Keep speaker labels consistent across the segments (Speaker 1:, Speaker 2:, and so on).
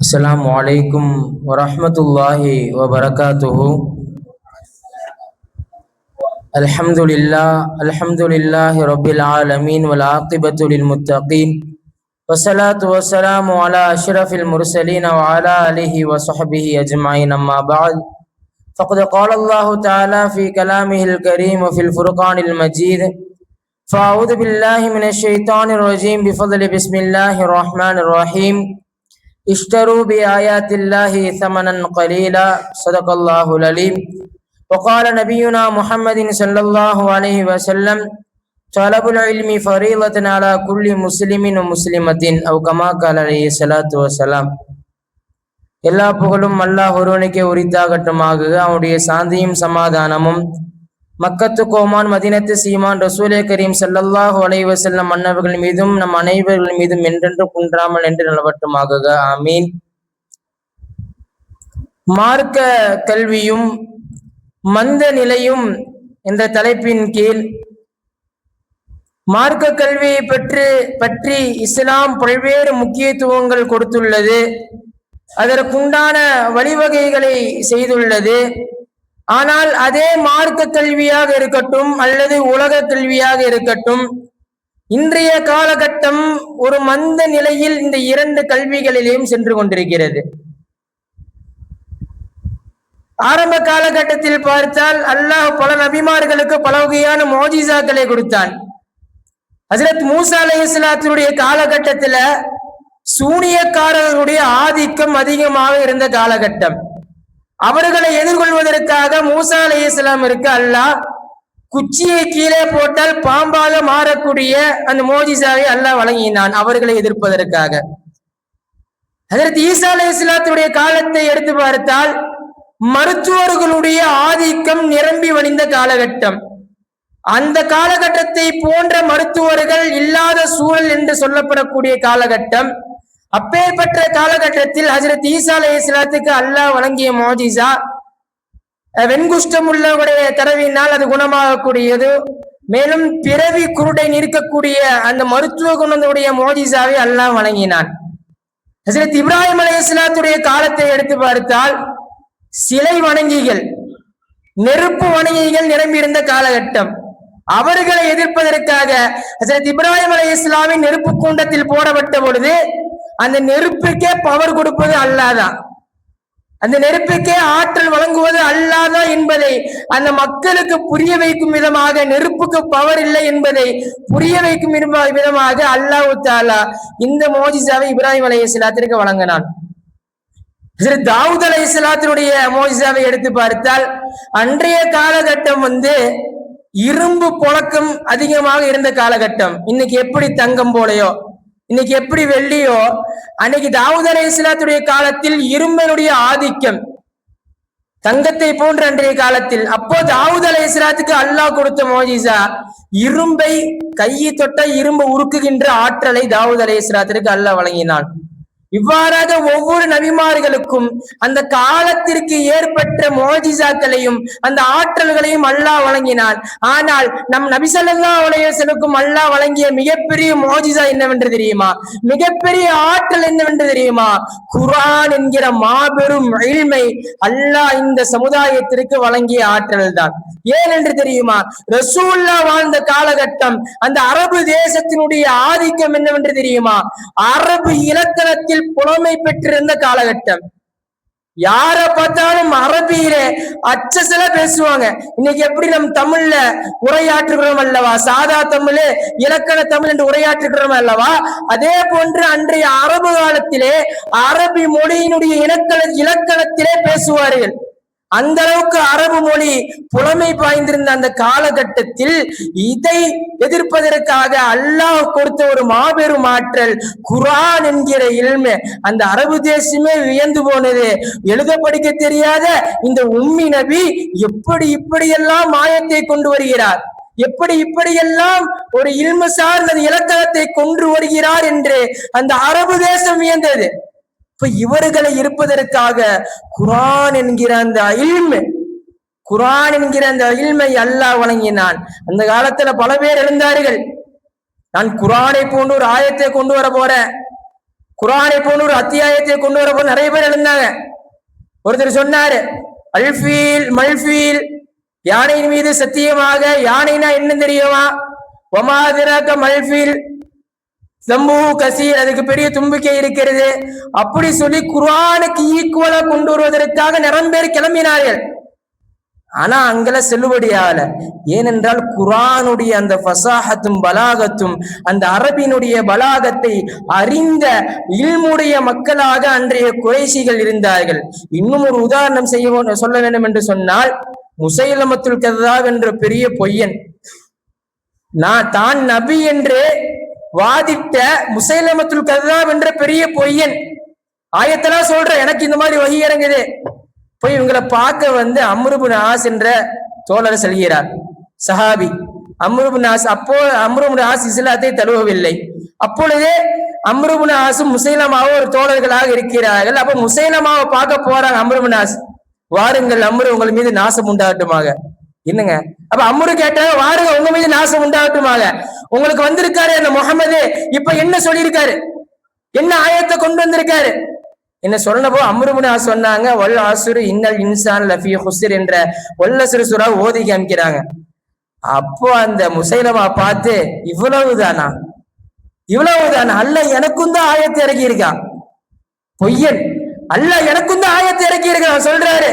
Speaker 1: السلام عليكم ورحمة الله وبركاته. الحمد لله رب العالمين والعاقبة للمتقين والصلاة والسلام على أشرف المرسلين وعلى آله وصحبه أجمعين. أما بعد فقد قال الله تعالى في كلامه الكريم وفي الفرقان المجيد: فأعوذ بالله من الشيطان الرجيم بفضل بسم الله الرحمن الرحيم. اشتروا بآيات الله ثمنا قليلا صدق الله العليم. وقال نبينا محمد صلى الله عليه وسلم: طلب العلم فريضة على كل مسلم ومسلمة أو كما قال عليه الصلاة والسلام. எல்லா புகழும் அல்லாஹ் ஒருவனுக்கே உரித்தாகட்டுமாக. அவனுடைய சாந்தியும் சமாதானமும் மக்கத்து கோமான் மதினத்து சீமான் ரசூலே கரீம் ஸல்லல்லாஹு அலைஹி வஸல்லம் அன்னவர்கள் மீதும் நம் அனைவர்கள் மீதும் என்றென்று குன்றாமல் என்று நிலவட்டுமாக. ஆமீன். மார்க்க கல்வியும் மந்த நிலையும் என்ற தலைப்பின் கீழ் மார்க்க கல்வியை பற்றி இஸ்லாம் பல்வேறு முக்கியத்துவங்கள் கொடுத்துள்ளது, அதற்குண்டான வழிவகைகளை செய்துள்ளது. ஆனால் அதே மார்க்க கல்வியாக இருக்கட்டும் அல்லது உலக கல்வியாக இருக்கட்டும், இன்றைய காலகட்டம் ஒரு மந்த நிலையில் இந்த இரண்டு கல்விகளிலேயும் சென்று கொண்டிருக்கிறது. ஆரம்ப காலகட்டத்தில் பார்த்தால் அல்லாஹ் பல நபிமார்களுக்கு பல வகையான மோஜிசாக்களை கொடுத்தான். ஹஜ்ரத் மூசா அலைஹிஸ்ஸலாத்துடைய காலகட்டத்துல சூனியக்காரர்களுடைய ஆதிக்கம் அதிகமாக இருந்த காலகட்டம். அவர்களை எதிர்கொள்வதற்காக மூசா அலைஹிஸ்ஸலாம் இருக்கு அல்லாஹ் குச்சியை கீழே போட்டால் பாம்பாக மாறக்கூடிய அந்த மோஜிசாவை அல்லாஹ் வழங்கினான் அவர்களை எதிர்ப்பதற்காக. ஹஜ்ரத் ஈசா அலைஹிஸ்ஸலாத்துடைய காலத்தை எடுத்து பார்த்தால் மருத்துவர்களுடைய ஆதிக்கம் நிரம்பி வழிந்த காலகட்டம். அந்த காலகட்டத்தை போன்ற மருத்துவர்கள் இல்லாத சூழல் என்று சொல்லப்படக்கூடிய காலகட்டம். அப்பேற்பட்ட காலகட்டத்தில் ஹஜ்ரத் ஈசா அலைஹிஸ்ஸலாத்துக்கு அல்லாஹ் வழங்கிய மோஜிசா வெண்குஷ்டம் உள்ளவருடைய தடவினால் அது குணமாகக்கூடியது. மேலும் பிறவி குருடை நிற்கக்கூடிய அந்த மருத்துவ குணத்துடைய மோஜிசாவை அல்லாஹ் வழங்கினான். ஹஜ்ரத் இப்ராஹிம் அலைஹிஸ்ஸலாத்துடைய காலத்தை எடுத்து பார்த்தால் சிலை வணங்கிகள், நெருப்பு வணங்கிகள் நிரம்பியிருந்த காலகட்டம். அவர்களை எதிர்ப்பதற்காக ஹஜ்ரத் இப்ராஹிம் அலைஹிஸ்ஸலாமின் நெருப்பு கூண்டத்தில் போடப்பட்ட பொழுது அந்த நெருப்புக்கே பவர் கொடுப்பது அல்லாதான், அந்த நெருப்புக்கே ஆற்றல் வழங்குவது அல்லாதான் என்பதை அந்த மக்களுக்கு புரிய வைக்கும் விதமாக, நெருப்புக்கு பவர் இல்லை என்பதை புரிய வைக்கும் விதமாக அல்லாஹ் தஆலா இந்த மோஜிசாவை இப்ராஹிம் அலைஹிஸ்ஸலாத்திற்கு வழங்கினான். ஹஜ்ரத் தாவூத் அலைஹிஸ்ஸலாத்தினுடைய மோஜிசாவை எடுத்து பார்த்தால் அன்றைய காலகட்டம் இரும்பு புழக்கம் அதிகமாக இருந்த காலகட்டம். இன்னைக்கு எப்படி தங்கம் போலையோ, இன்னைக்கு எப்படி வெள்ளியோ, அன்னைக்கு தாவூத் அலைஹிஸ்ஸலாத்துடைய காலத்தில் இரும்பனுடைய ஆதிக்கம் தங்கத்தை போன்ற அன்றைய காலத்தில். அப்போ தாவூத் அலைஹிஸ்ஸலாத்துக்கு அல்லாஹ் கொடுத்த மோஜிசா இரும்பை கையை தொட்ட இரும்பு உருக்குகின்ற ஆற்றலை தாவூத் அலைஹிஸ்ஸலாத்திற்கு அல்லாஹ் வழங்கினான். இவ்வாறாக ஒவ்வொரு நபிமார்களுக்கும் அந்த காலத்திற்கு ஏற்பட்ட மோஜிசாக்களையும் அந்த ஆற்றல்களையும் அல்லாஹ் வழங்கினான். ஆனால் நம் நபி ஸல்லல்லாஹு அலைஹி வஸல்லம் அல்லாஹ் வழங்கிய மிகப்பெரிய மோஜிசா என்னவென்று தெரியுமா? மிகப்பெரிய ஆற்றல் என்னவென்று தெரியுமா? குர்ஆன் என்கிற மாபெரும் இல்மை அல்லாஹ் இந்த சமுதாயத்திற்கு வழங்கிய ஆற்றல் தான். ஏன் என்று தெரியுமா? ரசூலுல்லாஹ் வாழ்ந்த காலகட்டம், அந்த அரபு தேசத்தினுடைய ஆதிக்கம் என்னவென்று தெரியுமா? அரபு இலக்கணத்தில் புலமை பெற்றிருந்த காலகட்டம். யார பார்த்தாலும் அரபியிலே அச்சசல பேசுவாங்க. இன்னைக்கு எப்படி நம் தமிழ்ல உரையாற்றுகிறோம் அல்லவா, சாதா தமிழ் இலக்கண தமிழ் என்று உரையாற்றுகிறோம் அல்லவா, அதே போன்று அன்றைய அரபு காலத்திலே அரபி மொழியினுடைய இலக்கணத்திலே பேசுவார்கள். அந்த அளவுக்கு அரபு மொழி புலமை பாய்ந்திருந்த அந்த காலகட்டத்தில் இதை எதிர்ப்பதற்காக அல்லாஹ் கொடுத்த ஒரு மாபெரும் ஆற்றல் குர்ஆன் என்கிற இல்மு. அந்த அரபு தேசமே வியந்து போனது. எழுத படிக்க தெரியாத இந்த உம்மி நபி எப்படி இப்படியெல்லாம் மாயத்தை கொண்டு வருகிறார், எப்படி இப்படியெல்லாம் ஒரு இல்மு சார்ந்த இலக்கணத்தை கொண்டு வருகிறார் என்று அந்த அரபு தேசம் வியந்தது. இப்ப இவர்களை இருப்பதற்காக குர்ஆன் என்கிற அந்த இல்மை அல்லாஹ் வழங்கினான். அந்த காலத்துல பல பேர் இருந்தார்கள், நான் குர்ஆனை போன்று ஒரு ஆயத்தை கொண்டு வர போறேன், குர்ஆனை போன்ற ஒரு அத்தியாயத்தை கொண்டு வரப்போ நிறைய பேர் எழுந்தாங்க. ஒருத்தர் சொன்னாரு, அல்ஃபீல் மல்ஃபீல், யானையின் மீது சத்தியமாக. யானைனா என்ன தெரியுமா? ஒமாதிராக்க மல்ஃபீல் சம்பு கசீர், அதுக்கு பெரிய தும்பிக்கை இருக்கிறது. அப்படி சொல்லி குர்ஆனுக்கு ஈக்குவலா கொண்டு வருவதற்காக நிறைய பேர் கிளம்பினார்கள். ஆனா அங்கல செல்லுபடியாகல. ஏனென்றால் குர்ஆனுடைய அந்த ஃபசாஹத்தும் பலாகத்தும், அந்த அரபினுடைய பலாகத்தை அறிந்த இல்முடைய மக்களாக அன்றைய குறைஷிகள் இருந்தார்கள். இன்னும் ஒரு உதாரணம் சொல்ல வேண்டும் என்று சொன்னால், முசைலமத்துல் கذாப் என்ற பெரிய பொய்யன், தான் நபி என்று வாதிட்ட முசைலமத்துல் கذாப் என்ற பெரிய பொய்யன் ஆயத்தெல்லாம் சொல்ற, எனக்கு இந்த மாதிரி வகி இறங்குது. போய் இவங்களை பார்க்க அம்ர் இப்னு ஆஸ் என்ற தோழர் செல்கிறார், சஹாபி அம்ர் இப்னு ஆஸ். அப்போ அம்ர் இப்னு ஆஸ் இஸ்லாத்தை தழுவவில்லை. அப்பொழுதே அம்ர் இப்னு ஆஸும் முசைலமாவும் ஒரு தோழர்களாக இருக்கிறார்கள். அப்ப முசைலமாவை பார்க்க போறாங்க அம்ர் இப்னு ஆஸ். வாருங்கள் அம்ரு, உங்கள் மீது நாசம் உண்டாகட்டுமாக. என்னங்க, அப்ப அம்ரு கேட்டாங்க, வாருங்க உங்க மீது நாசம் உண்டாகட்டுமாக. உங்களுக்கு வந்திருக்காரு அந்த முகமது, இப்ப என்ன சொல்லியிருக்காரு, என்ன ஆயத்தை கொண்டு வந்திருக்காரு என்ன சொன்னப்போ அம்ர் இப்னு ஆஸ் சொன்னாங்க, வல் அஸ்ரு இன்னல் இன்சான லஃபீ ஹுஸ்ர் என்ற வல்லஸ்ரு சூரா ஓதி காமிக்கிறாங்க. அப்போ அந்த முசைலமா பார்த்து, இவ்வளவுதானா, அல்லாஹ் எனக்கும் தான் ஆயத்தை இறக்கி இருக்கான். பொய்யன், அல்லாஹ் எனக்கும் தான் ஆயத்தை இறக்கி இருக்கான் சொல்றாரு.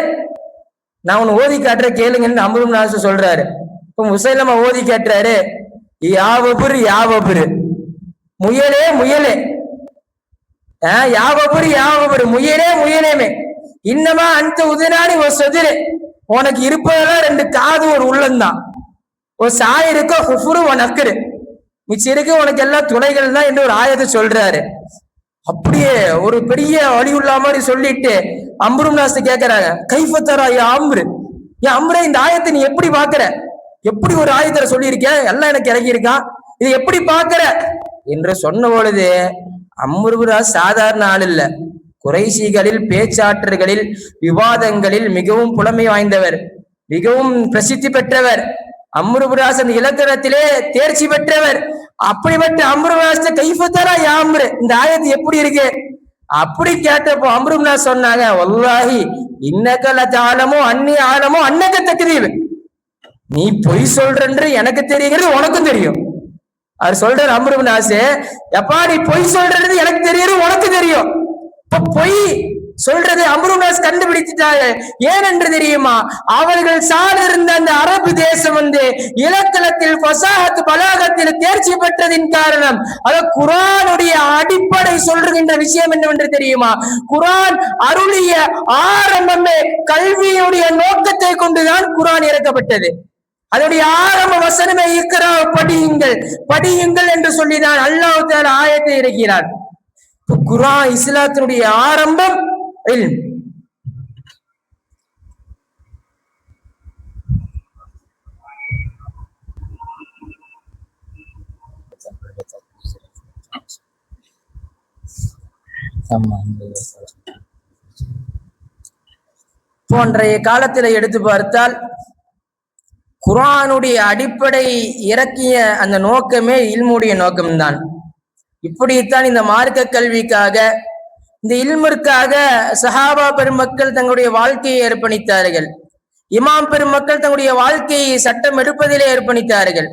Speaker 1: நான் உன்னை ஓதி காட்டுற கேளுங்கன்னு அம்ர் இப்னு ஆஸ் சொல்றாரு. இப்போ முசைலமா ஓதி காட்டுறாரு, யாவபுரு முயலே முயலே, யாவபுரு முயலேமே, இன்னமா அந்த உதனானி ஒரு சொதிரு, உனக்கு இருப்பதெல்லாம் 2 காது ஒரு உள்ளந்தான், ஒரு சாய் இருக்க ஹுஃபுரு நக்கரு, மிச்சம் இருக்கு உனக்கு எல்லாம் துணைகள் தான் என்று ஒரு ஆயத்தை சொல்றாரு. அப்படியே ஒரு பெரிய வழி உள்ள மாதிரி சொல்லிட்டு அம்ரு இப்னு ஆஸ் கேட்கிறாங்க, கைஃபத்தரா யா அம்ரு, அம்ரே இந்த ஆயத்தை நீ எப்படி பாக்குற, எப்படி ஒரு ஆயத்தை சொல்லியிருக்க, எல்லாம் எனக்கு இறங்கி இருக்கான், இது எப்படி பாக்குற என்று சொன்ன பொழுது அம்ர் இப்னு ஆஸ் சாதாரண ஆள் இல்ல. குறைஷிகளில் பேச்சாற்றல்களில் விவாதங்களில் மிகவும் புலமை வாய்ந்தவர், மிகவும் பிரசித்தி பெற்றவர். அம்ர் இப்னு ஆஸ் அந்த இலக்கணத்திலே தேர்ச்சி பெற்றவர். அப்படிப்பட்ட அம்ர் இப்னு ஆஸ் கைஃபத்தரா யா அம்ரு, இந்த ஆயத்து எப்படி இருக்கு அப்படி கேட்டப்போ அம்ர் இப்னு ஆஸ் சொன்னாங்க, வல்லாஹி இன்னக லதஅலமு அன்னி அலமு அன்னக தக்தீப், நீ பொய் சொல்றன்று எனக்கு தெரியுங்கிறது உனக்கும் தெரியும். அவர் சொல்றாரு அம்ர் இப்னு ஆஸ், எப்பா நீ பொய் சொல்றது எனக்கு தெரியுது உனக்கு தெரியும். இப்ப பொய் சொல்றது அம்ர் இப்னு ஆஸ் கண்டுபிடிச்சிட்டாங்க. ஏனென்று தெரியுமா, அவர்கள் சார்ந்திருந்த அந்த அரபு தேசம் இலக்கணத்தில் ஃபசாஹத் பலாகத்தில் தேர்ச்சி பெற்றதின் காரணம். அது குர்ஆனுடைய அடிப்படை சொல்கின்ற விஷயம் என்னவென்று தெரியுமா, குர்ஆன் அருளிய ஆரம்பமே கல்வியுடைய நோக்கத்தை கொண்டுதான் குர்ஆன் இறக்கப்பட்டது. அதனுடைய ஆரம்ப வசனமே இக்ரா, படியுங்கள் என்று சொல்லிதான் அல்லாஹ் தஆலா ஆயத்தை இறக்கினார். குர்ஆன் இஸ்லாத்தினுடைய ஆரம்பம் இல்ம். போன்றைய காலத்தில் எடுத்து பார்த்தால் குர்ஆனுடைய அடிப்படை இறக்கிய அந்த நோக்கமே இல்முடைய நோக்கம்தான். இப்படித்தான் இந்த மார்க்க கல்விக்காக, இந்த இல்மிற்காக சஹாபா பெருமக்கள் தங்களுடைய வாழ்க்கையை அர்ப்பணித்தார்கள். இமாம் பெருமக்கள் தங்களுடைய வாழ்க்கையை சட்டம் எடுப்பதிலே அர்ப்பணித்தார்கள்.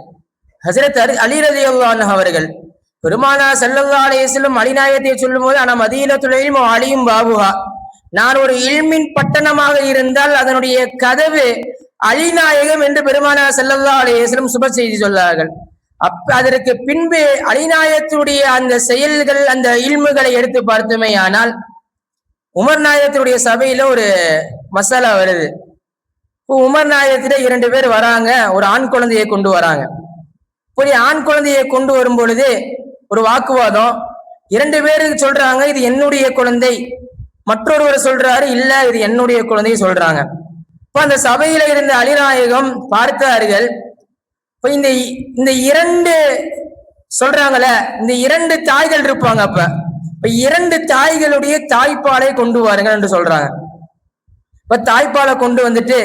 Speaker 1: ஹஜ்ரத் அலி ரலியல்லாஹு அன்ஹு அவர்கள் பெருமானார் ஸல்லல்லாஹு அலைஹி வஸல்லம் அலிநாயகத்தை சொல்லும் போது, ஆனா மதீனத்துல் இல்ம் அலியும் பாபுஹா, நான் ஒரு இல்மின் பட்டணமாக இருந்தால் அதனுடைய கதவு அலிநாயகம் என்று பெருமானார் ஸல்லல்லாஹு அலைஹி வஸல்லம் சுப செய்தி சொன்னார்கள். அதற்கு பின்பு அலிநாயகத்துடைய அந்த செயல்கள், அந்த இல்முகளை எடுத்து பார்த்தோமே ஆனால், உமர் நாயகத்தினுடைய சபையில ஒரு மசாலா வருது. உமர் நாயகத்தில 2 பேர் வராங்க, ஒரு ஆண் குழந்தையை கொண்டு வராங்க. இப்படி ஆண் குழந்தையை கொண்டு வரும் பொழுது ஒரு வாக்குவாதம். 2 பேருக்கு சொல்றாங்க இது என்னுடைய குழந்தை, மற்றொருவர் சொல்றாரு இல்ல இது என்னுடைய குழந்தை சொல்றாங்க. இப்ப அந்த சபையில இருந்த அலிநாயகம் பார்த்தார்கள், இப்ப இந்த 2 சொல்றாங்கல்ல, இந்த 2 தாய்கள் இருப்பாங்க. இப்ப 2 தாய்களுடைய தாய்ப்பாலை கொண்டு வாருங்கள் என்று சொல்றாங்க. இப்ப தாய்ப்பாலை கொண்டு வந்துட்டு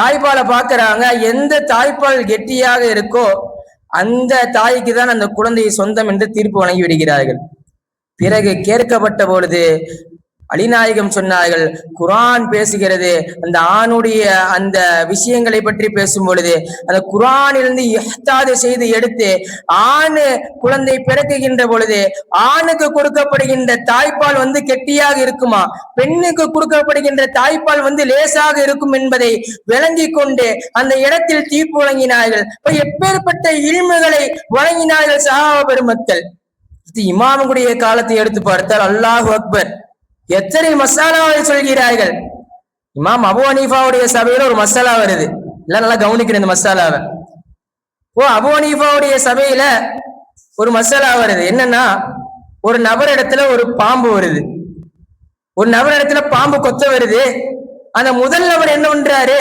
Speaker 1: தாய்ப்பாலை பாக்குறாங்க, எந்த தாய்ப்பால் கெட்டியாக இருக்கோ அந்த தாய்க்கு தான் அந்த குழந்தையை சொந்தம் என்று தீர்ப்பு வழங்கி விடுகிறார்கள். பிறகு கேட்கப்பட்ட பொழுது அலிநாயகம் சொன்னார்கள், குர்ஆன் பேசுகிறது அந்த ஆணுடைய அந்த விஷயங்களை பற்றி பேசும் பொழுது அந்த குர்ஆனிலிருந்து இஹ்தாது செய்து எடுத்து ஆணு குழந்தை பிறக்குகின்ற பொழுது ஆணுக்கு கொடுக்கப்படுகின்ற தாய்ப்பால் கெட்டியாக இருக்குமா, பெண்ணுக்கு கொடுக்கப்படுகின்ற தாய்ப்பால் லேசாக இருக்கும் என்பதை விளங்கி கொண்டு அந்த இடத்தில் தீர்ப்பு வழங்கினார்கள். எப்பேற்பட்ட இல்முகளை வழங்கினார்கள் சஹாபா பெருமக்கள். இமாமுடைய காலத்தை எடுத்து பார்த்தால் அல்லாஹு அக்பர், எத்தனை மசாலாவை சொல்கிறார்கள். இமாம் அபு ஹனீஃபாவுடைய சபையில ஒரு மசாலா வருது, எல்லாம் நல்லா கவனிக்கிறேன் இந்த மசாலாவை. அபு ஹனீஃபாவுடைய சபையில ஒரு மசாலா வருது. என்னன்னா, ஒரு நபர் இடத்துல ஒரு பாம்பு வருது, ஒரு நபர் இடத்துல பாம்பு கொத்த வருது. அந்த முதல் நபர் என்ன பண்றாரு,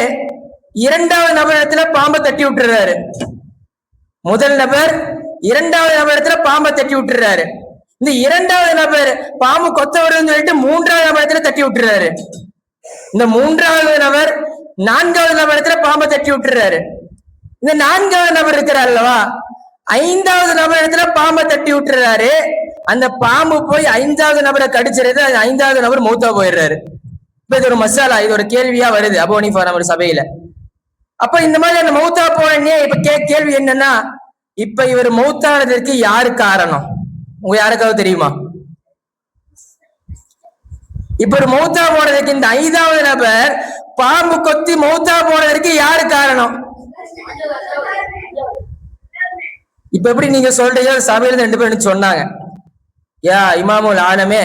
Speaker 1: இரண்டாவது நபர் இடத்துல பாம்பை தட்டி விட்டுறாரு. முதல் நபர் இரண்டாவது நபர் இடத்துல பாம்பை தட்டி விட்டுறாரு. இந்த இரண்டாவது நபர் பாம்பு கொத்த வருதுன்னு சொல்லிட்டு மூன்றாவது நபரத்துல தட்டி விட்டுறாரு. இந்த மூன்றாவது நபர் நான்காவது நபரத்துல பாம்பை தட்டி விட்டுறாரு. இந்த நான்காவது நபர் இருக்கிறார் அல்லவா, ஐந்தாவது நபர் இடத்துல பாம்பை தட்டி விட்டுறாரு. அந்த பாம்பு போய் ஐந்தாவது நபரை கடிச்சிருது, ஐந்தாவது நபர் மௌத்தா போயிடுறாரு. இப்ப இது ஒரு மசாலா, இது ஒரு கேள்வியா வருது அபு ஹனீஃபா நபர் சபையில. அப்ப இந்த மாதிரி அந்த மௌத்தா போனே இப்ப கேள்வி என்னன்னா, இப்ப இவர் மௌத்தானதற்கு யாரு காரணம்? உங்க யாருக்காவது தெரியுமா? இப்ப ஒரு மௌத்தா போனதுக்கு இந்த ஐந்தாவது நபர் பாம்பு கொத்தி மௌத்தா போனதற்கு யாரு காரணம்? இப்ப எப்படி நீங்க சொல்றீங்க, சபையில 2 பேர் சொன்னாங்க, யா இமாமுல் ஆலமே,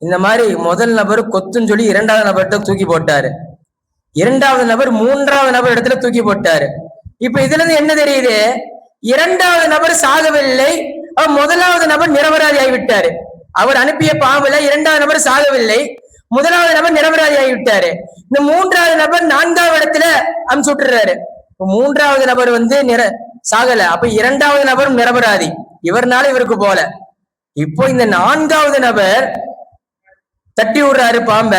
Speaker 1: இந்த மாதிரி முதல் நபர் கொத்துன்னு சொல்லி இரண்டாவது நபர்கிட்ட தூக்கி போட்டாரு, இரண்டாவது நபர் மூன்றாவது நபர் இடத்துல தூக்கி போட்டாரு. இப்ப இதுல இருந்து என்ன தெரியுது, இரண்டாவது நபர் சாகவில்லை, முதலாவது நபர் நிரபராதி ஆகிவிட்டாரு. அவர் அனுப்பிய பாம்புல இரண்டாவது நபர் சாகவில்லை, முதலாவது நபர் நிரபராதி ஆகிவிட்டாரு. இந்த மூன்றாவது நபர் நான்காவது இடத்துல அமுச்சு விட்டுறாரு. மூன்றாவது நபர் சாகல, அப்ப இரண்டாவது நபரும் நிரபராதி, இவர்னால இவருக்கு போல. இப்போ இந்த நான்காவது நபர் தட்டி விடுறாரு பாம்ப.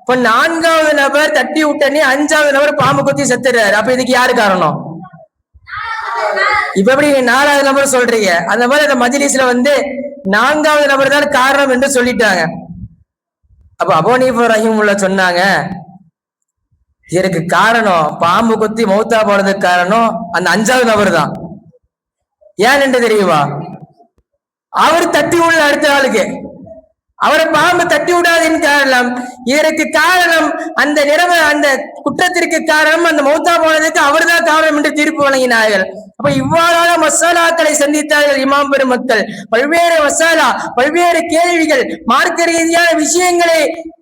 Speaker 1: இப்ப நான்காவது நபர் தட்டி விட்டனே அஞ்சாவது நபர் பாம்பு கொத்தி செத்துறாரு. அப்ப இதுக்கு யாரு காரணம்? இப்ப எப்படி 4வது நபர் சொல்றீங்க, அந்த மாதிரி அந்த மஜ்லிஸ்ல நான்காவது நபர் தான் காரணம் என்று சொல்லிட்டாங்க. அப்ப அபூ ஹனீஃபா ரஹிமஹுல்லாஹ் சொன்னாங்க, இதற்கு காரணம் பாம்பு கொத்தி மௌத்தா போனதுக்கு காரணம் அந்த 5வது நபர் தான். ஏன் என்று தெரியுமா? அவர் தட்டி உள்ள அடுத்த ஆளுக்கு அவரை பாம்பு தட்டி விடாதின் காரணம், இதற்கு காரணம் அந்த குற்றத்திற்கு காரணம் அந்த மௌத்தா போனதுக்கு அவர் தான் காரணம் என்று தீர்ப்பு வழங்கினார்கள். அப்ப இவ்வாறான மசாலாக்களை சந்தித்தார்கள் இமாம் பெருமக்கள். பல்வேறு மசாலா, பல்வேறு கேள்விகள், மார்க்க ரீதியான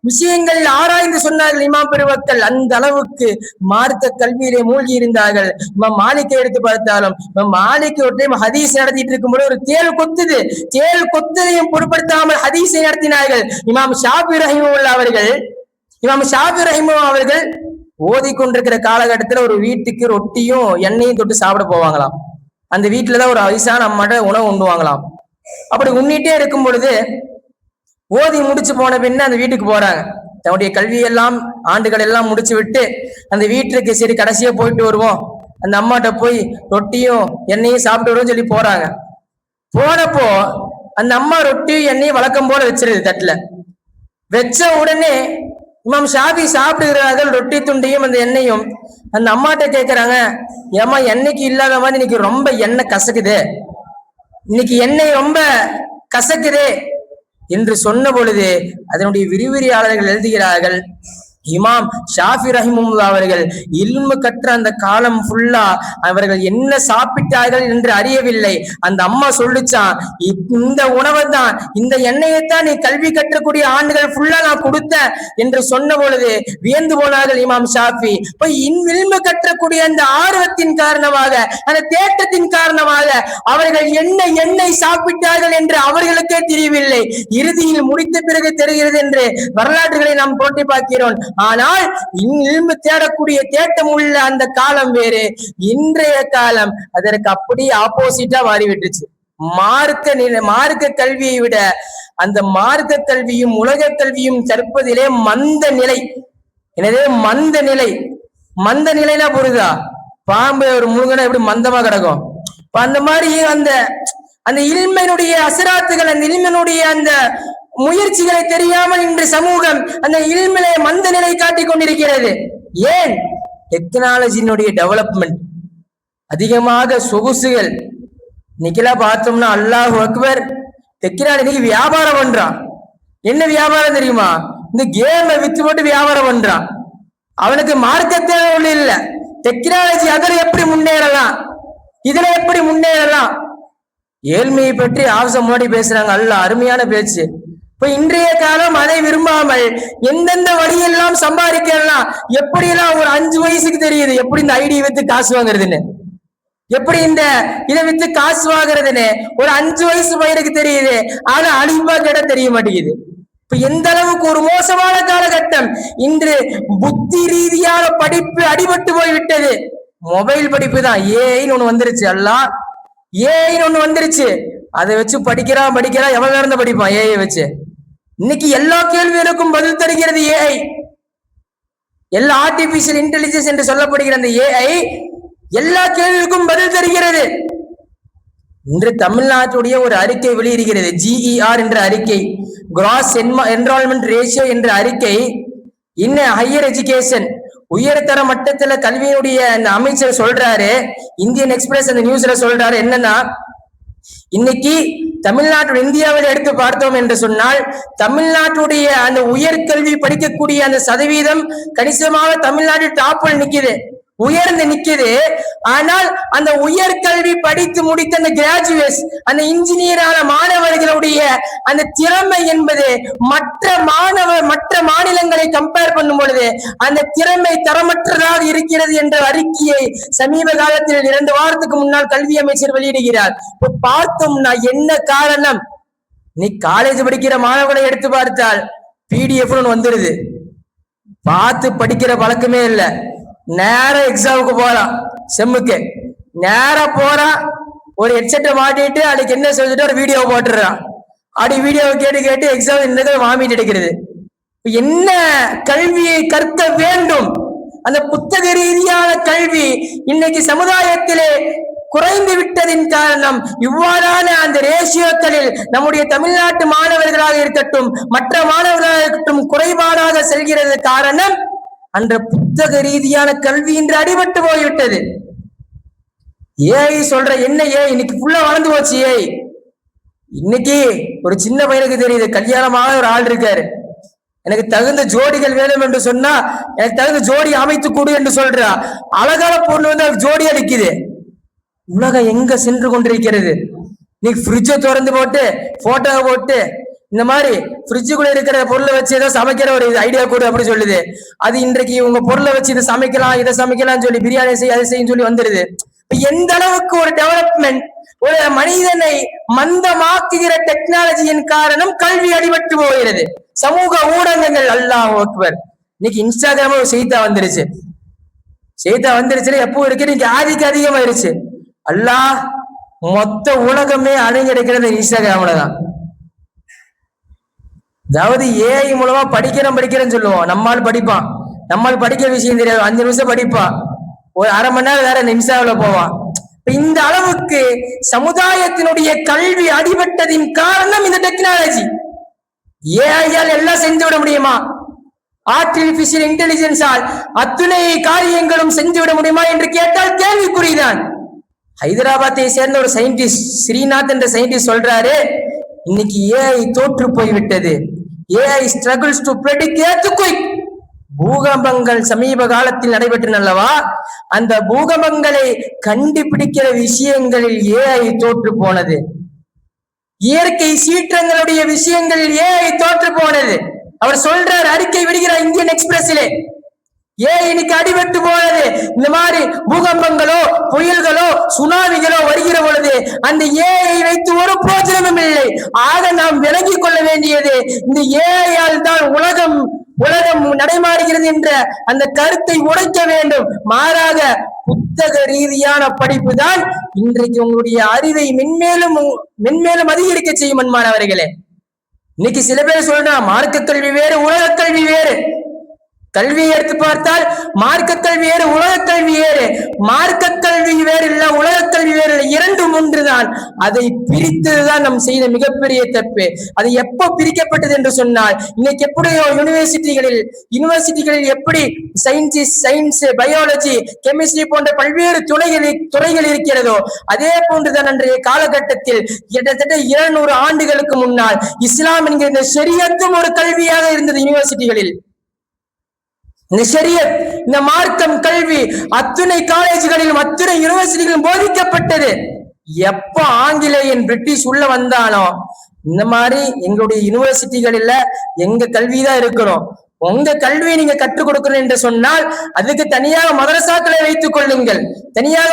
Speaker 1: விஷயங்களில் ஆராய்ந்து சொன்னார்கள் இமாம் பெருமக்கள். அந்த அளவுக்கு மார்க்க கல்வியிலே மூழ்கி இருந்தார்கள். இமாம் மாலிக்கை எடுத்து பார்த்தாலும், இமாம் மாலிக் ஒரு டைம் ஹதீஸ் நடத்திட்டு இருக்கும்போது ஒரு தேள் கொத்ததையும் பொருட்படுத்தாமல் ஹதீஸை நடத்தினார்கள். இமாம் ஷாஃபி ரஹிமஹுல்லாஹ் அவர்கள் ஓதிக்கொண்டிருக்கிற காலகட்டத்துல ஒரு வீட்டுக்கு ரொட்டியும் எண்ணெயும் தொட்டு சாப்பிட போவாங்களாம். அந்த வீட்டுலதான் ஒரு வயசான அம்மாட்ட உணவு உண்ணுவாங்களாம். அப்படி உண்ணிட்டே இருக்கும் பொழுது ஓதி முடிச்சு போன பின்ன அந்த வீட்டுக்கு போறாங்க. தன்னுடைய கல்வியெல்லாம் ஆண்டுகள் எல்லாம் முடிச்சு விட்டு அந்த வீட்டுக்கு சரி கடைசியா போயிட்டு வருவோம், அந்த அம்மாட்ட போய் ரொட்டியும் எண்ணெயும் சாப்பிட்டு வருவோம் சொல்லி போறாங்க. போனப்போ அந்த அம்மா ரொட்டியும் எண்ணெயும் வழக்கம் போல வச்சிருது தட்டுல. வச்ச உடனே இமாம் ஷாஃபி சாப்பிடுகிறார்கள் ரொட்டி துண்டையும் அந்த எண்ணெயும். அந்த அம்மாட்ட கேட்கிறாங்க, ஏமா எண்ணெய்க்கு இல்லாத மாதிரி இன்னைக்கு ரொம்ப எண்ணெய் கசக்குது, இன்னைக்கு எண்ணெய் ரொம்ப கசக்குது என்று சொன்ன பொழுது அதனுடைய விரிவுரையாளர்கள் எழுதுகிறார்கள், இமாம் ஷாஃபி ரஹிமஹுல்லாஹ் அவர்கள் இல்மு கற்ற அந்த காலம் ஃபுல்லா அவர்கள் என்ன சாப்பிட்டார்கள் என்று அறியவில்லை. அந்த அம்மா சொல்லிச்சான், இந்த உணவை தான், இந்த எண்ணெயைத்தான் நீ கல்வி கற்றக்கூடிய ஆண்டுகள் ஃபுல்லா நான் கொடுத்த என்று சொன்ன பொழுது வியந்து போனார்கள் இமாம் ஷாஃபி. இல்மு கற்றக்கூடிய அந்த ஆர்வத்தின் காரணமாக, அந்த தேட்டத்தின் காரணமாக அவர்கள் எண்ணெய் சாப்பிட்டார்கள் என்று அவர்களுக்கே தெரியவில்லை. இறுதியில் முடித்த பிறகு தெரிகிறது என்று வரலாற்றுகளை நாம் போட்டி பார்க்கிறோம். ஆனால் இல்மு தேடக்கூடிய தேட்டம் உள்ள அந்த காலம் வேறு, இன்றைய காலம் அதற்கு அப்படியே ஆப்போசிட்டா மாறிவிட்டுச்சு. மார்க்க கல்வியை விட அந்த மார்க்க கல்வியும் உலக கல்வியும் கற்பதிலே மந்த நிலை. எனவே மந்த நிலைனா புரியுதா? பாம்பு ஒரு முழுங்கனா எப்படி மந்தமா கிடக்கும், அந்த மாதிரி அந்த இல்மினுடைய அசராத்துகள், அந்த இல்மினுடைய அந்த முயற்சிகளை தெரியாமல் இன்று சமூகம் அந்த இல்மிலே மந்த நிலை காட்டிக் கொண்டிருக்கிறது. ஏன்? டெக்னாலஜியினுடைய டெவலப்மெண்ட் அதிகமாக, சொகுசுகள். இன்னைக்கெல்லாம் பார்த்தோம்னா அல்லாஹ் அக்பர், டெக்னாலஜிக்கு வியாபாரம் பண்றான். என்ன வியாபாரம் தெரியுமா? இந்த கேமை வித்து போட்டு வியாபாரம் பண்றான். அவனுக்கு மார்க்கத்தே ஒண்ணு இல்லை. டெக்னாலஜி அதுல எப்படி முன்னேறலாம், இதுல எப்படி முன்னேறலாம். ஏழ்மையை பற்றி ஆவசம் மோடி பேசுறாங்க. அல்ல அருமையான பேச்சு. இப்ப இன்றைய காலம் அதை விரும்பாமல் எந்தெந்த வழியெல்லாம் சம்பாதிக்கலாம், எப்படியெல்லாம் ஒரு 5 வயசுக்கு தெரியுது எப்படி இந்த ஐடி வித்து காசு வாங்குறதுன்னு, எப்படி இந்த இதை வித்து காசு வாங்குறதுன்னு ஒரு 5 வயசு பையனுக்கு தெரியுது. ஆனா அழிப்பா கேட்ட தெரிய மாட்டேங்குது. இப்ப எந்த அளவுக்கு ஒரு மோசமான காலகட்டம். இன்று புத்தி ரீதியான படிப்பு அடிபட்டு போய்விட்டது. மொபைல் படிப்பு தான். ஏஐன்னு ஒண்ணு வந்துருச்சு. எல்லாம் ஏஐன்னு ஒண்ணு வந்துருச்சு. அதை வச்சு படிக்கிறான். எவ்வளவு நேரம் தான் படிப்பான் ஏஐ வச்சு? இன்னைக்கு எல்லா கேள்விகளுக்கும் பதில் தருகிறது ஏஐ. எல்லா ஆர்டிபிஷியல் இன்டெலிஜென்ஸ் என்று சொல்லப்படுகிற அந்த ஏஐ எல்லா கேள்விகளுக்கும் பதில் தருகிறது. இன்று தமிழ்நாட்டுடைய ஒரு அறிக்கை வெளியிடுகிறது. ஜிஇஆர் என்ற அறிக்கை, கிராஸ் என்ரோல்மெண்ட் ரேஷியோ என்ற அறிக்கை. இன்னும் ஹையர் எஜுகேஷன், உயர்தர மட்டத்துல கல்வியினுடைய அந்த அமைச்சர் சொல்றாரு, இந்தியன் எக்ஸ்பிரஸ் அந்த நியூஸ்ல சொல்றாரு என்னன்னா, இன்னைக்கு தமிழ்நாட்டு இந்தியாவில் எடுத்து பார்த்தோம் என்று சொன்னால் தமிழ்நாட்டுடைய அந்த உயர்கல்வி படிக்கக்கூடிய அந்த சதவீதம் கணிசமாக தமிழ்நாட்டில் டாப்பில் நிக்குது, உயர்ந்து நிக்குது. ஆனால் அந்த உயர்கல்வி படித்து முடித்த அந்த கிராஜுவேட்ஸ், அந்த இன்ஜினியரான மாணவர்களுடைய அந்த திறமை என்பது மற்ற மாநிலங்களை கம்பேர் பண்ணும் பொழுது அந்த திறமை தரமற்றதாக இருக்கிறது என்ற அறிக்கையை சமீப காலத்தில் 2 வாரத்துக்கு முன்னால் கல்வி அமைச்சர் வெளியிடுகிறார். இப்ப பார்த்தோம்னா என்ன காரணம்? நீ காலேஜ் படிக்கிற மாணவர்களை எடுத்து பார்த்தால் PDF வந்துருது. பார்த்து படிக்கிற பழக்கமே இல்லை. நேரம் எக்ஸாமுக்கு போறான், செம்முக்கு நேரா போறான், ஒரு ஹெட்செட்டை மாட்டிட்டு அதுக்கு என்ன சொல்லிட்டு ஒரு வீடியோ போட்டுறான். அப்படி வீடியோவை கேட்டு எக்ஸாம் இந்த வாமிட்டு எடுக்கிறது. என்ன கல்வியை கற்க வேண்டும்? அந்த புத்தக ரீதியான கல்வி இன்னைக்கு சமுதாயத்திலே குறைந்து விட்டதின் காரணம் இவ்வாறான அந்த ரேஷியோக்களில் நம்முடைய தமிழ்நாட்டு மாணவர்களாக இருக்கட்டும், மற்ற மாணவர்களாக இருக்கட்டும் குறைபாடாக செல்கிறது. காரணம் அந்த புத்தக ரீதியான கல்வி இன்று அடிபட்டு போய்விட்டது. ஏஐ சொல்ற என்ன இன்னைக்கு ஃபுல்லா வளர்ந்து போச்சு. ஏஐ இன்னைக்கு ஒரு சின்ன பையனுக்கு தெரியுது, கல்யாணமாக ஒரு ஆள் இருக்காரு, எனக்கு தகுந்த ஜோடிகள் வேணும் என்று சொன்னா எனக்கு தகுந்த ஜோடி அமைத்து கொடு என்று சொல்றா. அழகான பொண்ணு வந்து அது ஜோடியா நிக்குது. உலகம் எங்க சென்று கொண்டிருக்கிறது? நீ ஃப்ரிட்ஜை திறந்து போட்டு போட்டோவை போட்டு இந்த மாதிரி ஃப்ரிட்ஜுக்குள்ள இருக்கிற பொருளை வச்சு ஏதோ சமைக்கிற ஒரு ஐடியா கொடு அப்படி சொல்லுது. அது இன்றைக்கு உங்க பொருளை வச்சு இதை சமைக்கலாம்னு சொல்லி பிரியாணி செய்ய அதை செய்யும் சொல்லி வந்துருது. எந்த அளவுக்கு ஒரு டெவலப்மெண்ட், ஒரு மனிதனை மந்தமாக்குகிற டெக்னாலஜியின் காரணம் கல்வி அடிபட்டு போகிறது. சமூக ஊடகங்கள், அல்லாஹ் அக்பர், இன்னைக்கு இன்ஸ்டாகிராம் ஒரு செய்தா வந்துருச்சு எப்போ இருக்கு, இன்னைக்கு அதிகமாயிருச்சு. அல்லாஹ் மொத்த உலகமே அடைஞ்சிருக்கிறது இன்ஸ்டாகிராம்ல தான். அதாவது ஏஐ மூலமா படிக்கிறேன்னு சொல்லுவோம். நம்மால் படிப்பான், நம்மால் படிக்கிற விஷயம் தெரியாது, 5 நிமிஷம் படிப்பான், ஒரு அரை மணி நேரம் வேற இன்ஸ்டாவில் போவான். இந்த அளவுக்கு சமுதாயத்தினுடைய கல்வி அடிபட்டதின் காரணம் இந்த டெக்னாலஜி. ஏஐயால் எல்லாம் செஞ்சு விட முடியுமா? ஆர்டிபிஷியல் இன்டெலிஜென்ஸால் அத்துணை காரியங்களும் செஞ்சு விட முடியுமா என்று கேட்டால் கேள்விக்குறிதான். ஹைதராபாத்தை சேர்ந்த ஒரு சயின்டிஸ்ட், ஸ்ரீநாத் என்ற சயின்டிஸ்ட் சொல்றாரு, இன்னைக்கு ஏஐ தோற்று போய்விட்டது. AI struggles to predict earthquake. பூகம்பங்கள் சமீப காலத்தில் நடைபெற்று அல்லவா, அந்த பூகம்பங்களை கண்டுபிடிக்கிற விஷயங்களில் ஏஐ தோற்று போனது. இயற்கை சீற்றங்களுடைய விஷயங்களில் ஏஐ தோற்று போனது. அவர் சொல்றார், அறிக்கை விடுகிறார் இந்தியன் எக்ஸ்பிரஸிலே. இன்னைக்கு அடிபட்டு போனது. இந்த மாதிரி பூகம்பங்களோ புயல்களோ சுனாமிகளோ வருகிற பொழுது அந்த ஏஐ வைத்து ஒரு பிரோஜனமும் இல்லை. ஆக நாம் விளங்கிக் கொள்ள வேண்டியது இந்த ஏஐயால் தான் உலகம் நடைமாறுகிறது என்ற அந்த கருத்தை உடைக்க வேண்டும். மாறாக புத்தக ரீதியான படிப்பு தான் இன்றைக்கு உங்களுடைய அறிவை மென்மேலும் அதிகரிக்க செய்யும். அன்பானவர்களே, இன்னைக்கு சில பேர் சொல்றான் மார்க்க கல்வி வேறு, உலக கல்வி வேறு. கல்வியை எடுத்து பார்த்தால் மார்க்க கல்வி வேறு, உலக கல்வி வேறு. மார்க்க கல்வி வேறு இல்ல, உலக கல்வி வேறு இல்லை, இரண்டும் ஒன்றுதான். அதை பிரித்ததுதான் நம் செய்த மிகப்பெரிய தப்பு. அது எப்போ பிரிக்கப்பட்டது என்று சொன்னால், இன்னைக்கு எப்படி யூனிவர்சிட்டிகளில் எப்படி சயின்ஸ், பயாலஜி, கெமிஸ்ட்ரி போன்ற பல்வேறு துறைகள் இருக்கிறதோ, அதே போன்றுதான் அன்றைய காலகட்டத்தில் கிட்டத்தட்ட 200 ஆண்டுகளுக்கு முன்னால் இஸ்லாம் என்கிற ஷரியத்தும் ஒரு கல்வியாக இருந்தது யூனிவர்சிட்டிகளில். இந்த ஷரியத், இந்த மார்க்கம் கல்வி அத்துணை காலேஜ்களிலும் அத்துணை யூனிவர்சிட்டிகளிலும் போதிக்கப்பட்டது. எப்ப ஆங்கிலேயன் பிரிட்டிஷ் உள்ள வந்தானோ, இந்த மாதிரி எங்களுடைய யூனிவர்சிட்டிகளில் எங்க கல்விதான் இருக்கணும், உங்க கல்வியை நீங்க கற்றுக் கொடுக்கணும் என்று சொன்னால் அதுக்கு தனியாக மதரசாக்களை வைத்துக் கொள்ளுங்கள், தனியாக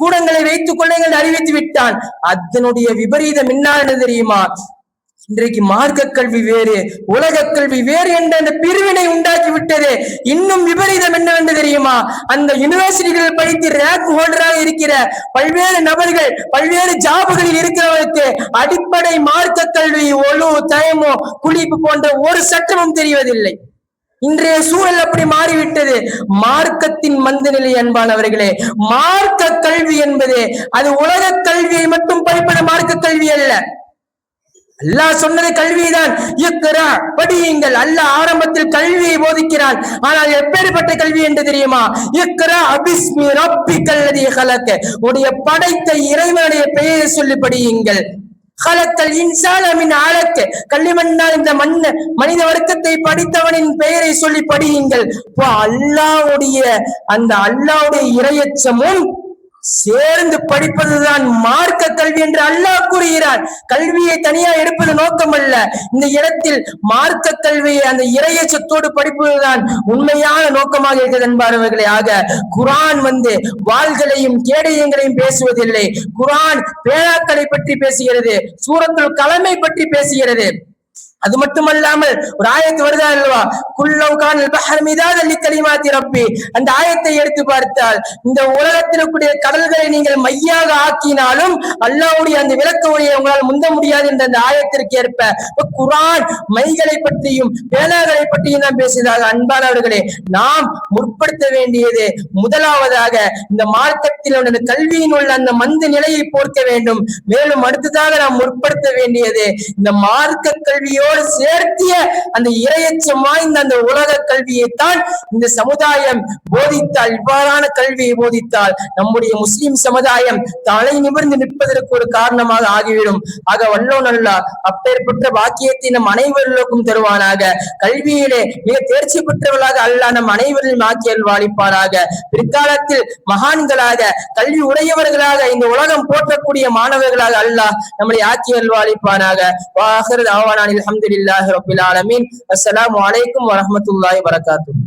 Speaker 1: கூடங்களை வைத்துக் கொள்ளுங்கள் அறிவித்து விட்டான். அதனுடைய விபரீதம் என்ன தெரியுமா? இன்றைக்கு மார்க்க கல்வி வேறு, உலக கல்வி வேறு என்ற அந்த பிரிவினை உண்டாக்கி விட்டது. இன்னும் விபரீதம் என்னவென்று தெரியுமா? அந்த யூனிவர்சிட்டிகளில் படித்து ரேங்க் ஹோல்டராக இருக்கிற பல்வேறு நபர்கள், பல்வேறு ஜாபுகளில் இருக்கிறவருக்கு அடிப்படை மார்க்க கல்வி, ஒழு, தயமோ, குளிப்பு போன்ற ஒரு சட்டமும் தெரிவதில்லை. இன்றைய சூழல் அப்படி மாறிவிட்டது. மார்க்கத்தின் மந்த நிலை அன்பானவர்களே. மார்க்க கல்வி என்பது அது உலக கல்வியை மட்டும் படிப்பது மார்க்க கல்வி அல்ல. அல்லாஹ் சொன்னது கல்விதான். படியுங்கள். அல்லாஹ் ஆரம்பத்தில் கல்வியை போதிக்கிறான். ஆனால் எப்பேற்பட்ட கல்வி என்று தெரியுமா? உடைய படைத்த இறைவனுடைய பெயரை சொல்லி படியுங்கள். களிமண்ணால் இந்த மனித வர்க்கத்தை படித்தவனின் பெயரை சொல்லி படியுங்கள். அல்லாஹ்வுடைய அந்த அல்லாஹ்வுடைய இறையச்சமும் சேர்ந்து படிப்பதுதான் மார்க்க கல்வி என்று அல்லாஹ் கூறுகிறார். கல்வியை தனியா எடுப்பது நோக்கம் அல்ல. இந்த இடத்தில் மார்க்க கல்வியை அந்த இறையச்சத்தோடு படிப்பதுதான் உண்மையான நோக்கமாக இருக்கிறது என்பார்களே. ஆக குர்ஆன் வாள்களையும் கேடயங்களையும் பேசுவதில்லை. குர்ஆன் பேராக்களை பற்றி பேசுகிறது, சூரத்துல் கலமை பற்றி பேசுகிறது. அது மட்டுமல்லாமல் ஒரு ஆயத்து வருதா அல்லவா, ரப்பி, அந்த ஆயத்தை எடுத்து பார்த்தால் இந்த உலகத்தில் கூடிய கடல்களை நீங்கள் மையாக ஆக்கினாலும் அல்லாஹ்வுடைய அந்த விளக்க உரையை உங்களால் முந்த முடியாது என்ற அந்த ஆயத்திற்கு ஏற்ப குர்ஆன் மைகளை பற்றியும் பேனாகளை பற்றியும் தான் பேசுவதாக. அன்பானவர்களே, நாம் முற்படுத்த வேண்டியது முதலாவதாக இந்த மார்க்கத்தில் உள்ள கல்வியின் உள்ள அந்த மந்த நிலையை போர்க்க வேண்டும். மேலும் அடுத்ததாக நாம் முற்படுத்த வேண்டியது இந்த மார்க்க கல்வியோடு சேர்த்திய அந்த இறையச்சம் வாய்ந்த அந்த உலக கல்வியைத்தான் இந்த சமுதாயம் போதித்தால், இவ்வாறான கல்வியை போதித்தால் நம்முடைய முஸ்லிம் சமுதாயம் தலை நிமிர்ந்து நிற்பதற்கு ஒரு காரணமாக ஆகிவிடும். ஆக வல்லோன் அல்லாஹ் அப்பேற்பட்ட பாக்கியத்தை நம் அனைவர்களுக்கும் தருவானாக. கல்வியிலே மிக தேர்ச்சி பெற்றவர்களாக அல்லாஹ் நம் அனைவரையும் ஆக்கி அல்வாளிப்பாராக. பிற்காலத்தில் மகான்களாக கல்வி உடையவர்களாக இந்த உலகம் போற்றக்கூடிய மாணவர்களாக அல்லாஹ் நம்மளை ஆக்கி அல்வாளிப்பானாக. வாஹிர் தஅவானா அல்ஹம்துலில்லாஹி ரப்பில் ஆலமீன். அஸ்ஸலாமு அலைக்கும் வரஹ்மத்துல்லாஹி வபரகாத்துஹு.